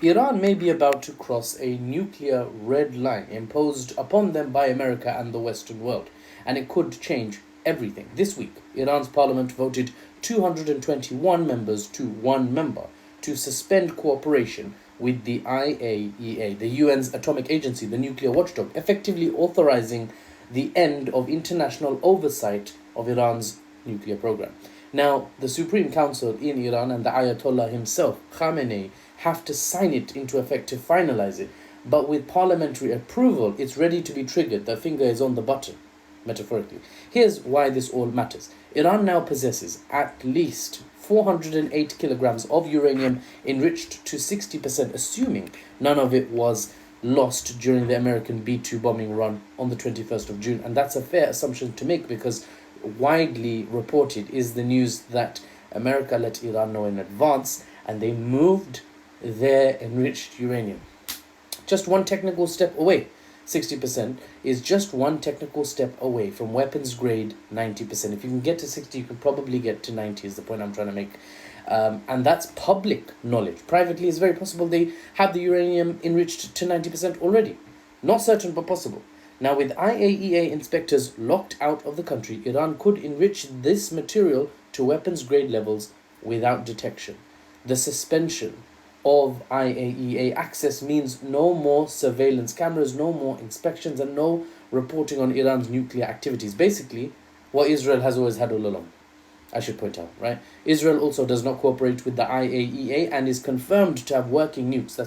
Iran may be about to cross a nuclear red line imposed upon them by America and the Western world, and it could change everything. This week, Iran's parliament voted 221 members to one member to suspend cooperation with the IAEA, the UN's atomic agency, the nuclear watchdog, effectively authorizing the end of international oversight of Iran's nuclear program. Now, the Supreme Council in Iran and the Ayatollah himself, Khamenei, have to sign it into effect to finalize it. But with parliamentary approval, it's ready to be triggered. The finger is on the button, metaphorically. Here's why this all matters. Iran now possesses at least 408 kilograms of uranium enriched to 60%, assuming none of it was lost during the American B-2 bombing run on the 21st of June. And that's a fair assumption to make because widely reported is the news that America let Iran know in advance and they moved their enriched uranium. Just one technical step away. 60% is just one technical step away from weapons grade 90%. If you can get to 60, you can probably get to 90 is the point I'm trying to make. And that's public knowledge. Privately, it's very possible they have the uranium enriched to 90% already. Not certain, but possible. Now, with IAEA inspectors locked out of the country, Iran could enrich this material to weapons grade levels without detection. The suspension of IAEA access means no more surveillance cameras, no more inspections, and no reporting on Iran's nuclear activities. Basically, what Israel has always had all along, I should point out, right? Israel also does not cooperate with the IAEA and is confirmed to have working nukes.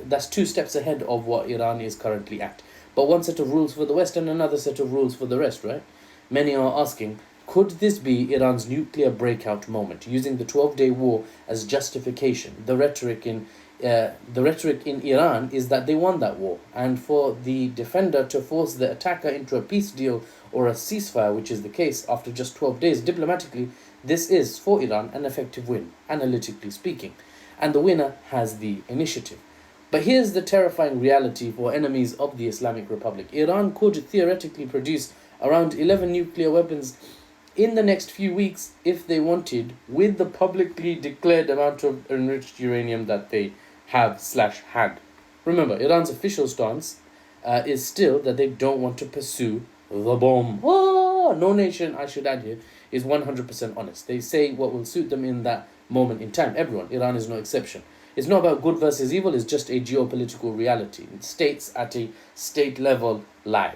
That's two steps ahead of what Iran is currently at. But one set of rules for the West and another set of rules for the rest, right? Many are asking, could this be Iran's nuclear breakout moment, using the 12-day war as justification? The rhetoric in Iran is that they won that war, and for the defender to force the attacker into a peace deal or a ceasefire, which is the case after just 12 days, diplomatically, this is, for Iran, an effective win, analytically speaking. And the winner has the initiative. But here's the terrifying reality for enemies of the Islamic Republic. Iran could theoretically produce around 11 nuclear weapons in the next few weeks if they wanted, with the publicly declared amount of enriched uranium that they have/had. Remember, Iran's official stance is still that they don't want to pursue the bomb. No nation, I should add here, is 100% honest. They say what will suit them in that moment in time. Everyone, Iran is no exception. It's not about good versus evil, it's just a geopolitical reality. States at a state level lie.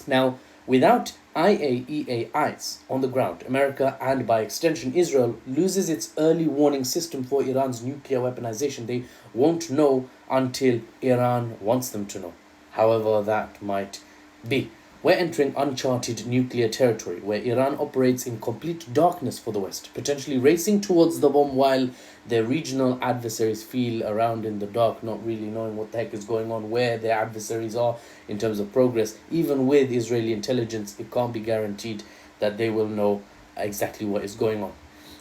Now, without IAEA eyes on the ground, America and by extension Israel loses its early warning system for Iran's nuclear weaponization. They won't know until Iran wants them to know, however that might be. We're entering uncharted nuclear territory where Iran operates in complete darkness for the West, potentially racing towards the bomb while their regional adversaries feel around in the dark, not really knowing what the heck is going on, where their adversaries are in terms of progress. Even with Israeli intelligence, it can't be guaranteed that they will know exactly what is going on.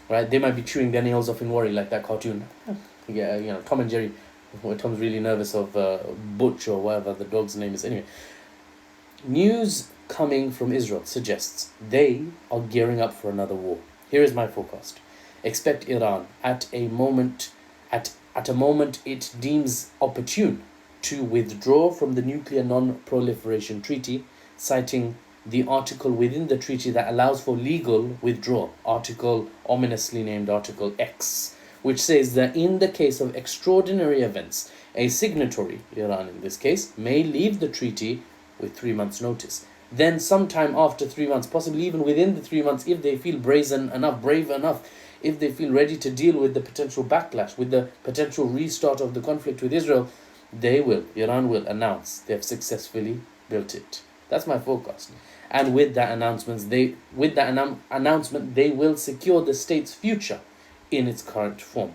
Right? They might be chewing their nails off in worry, like that cartoon. Yeah, Tom and Jerry, where Tom's really nervous of Butch or whatever the dog's name is. Anyway, news coming from Israel suggests they are gearing up for another war. Here is my forecast. Expect Iran at a moment it deems opportune to withdraw from the Nuclear Non-Proliferation Treaty, citing the article within the treaty that allows for legal withdrawal, ominously named Article X, which says that in the case of extraordinary events, a signatory, Iran in this case, may leave the treaty with 3 months' notice. Then sometime after 3 months, possibly even within the 3 months, if they feel brave enough, if they feel ready to deal with the potential backlash, with the potential restart of the conflict with Israel, Iran will announce they have successfully built it. That's my forecast. And with that announcement, they will secure the state's future in its current form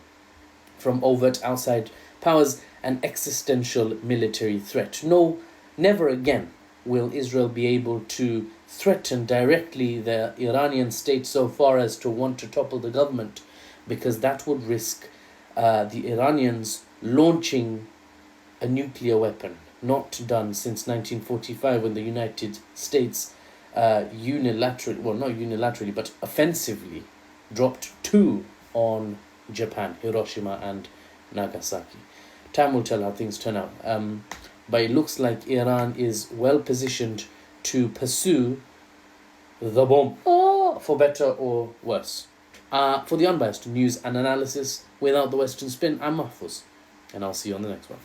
from overt outside powers and existential military threat. No, never again will Israel be able to threaten directly the Iranian state so far as to want to topple the government, because that would risk the Iranians launching a nuclear weapon, not done since 1945 when the United States unilaterally, but offensively dropped 2 on Japan, Hiroshima and Nagasaki. Time will tell how things turn out. But it looks like Iran is well positioned to pursue the bomb, for better or worse. For the unbiased news and analysis without the Western spin, I'm Mahfuz, and I'll see you on the next one.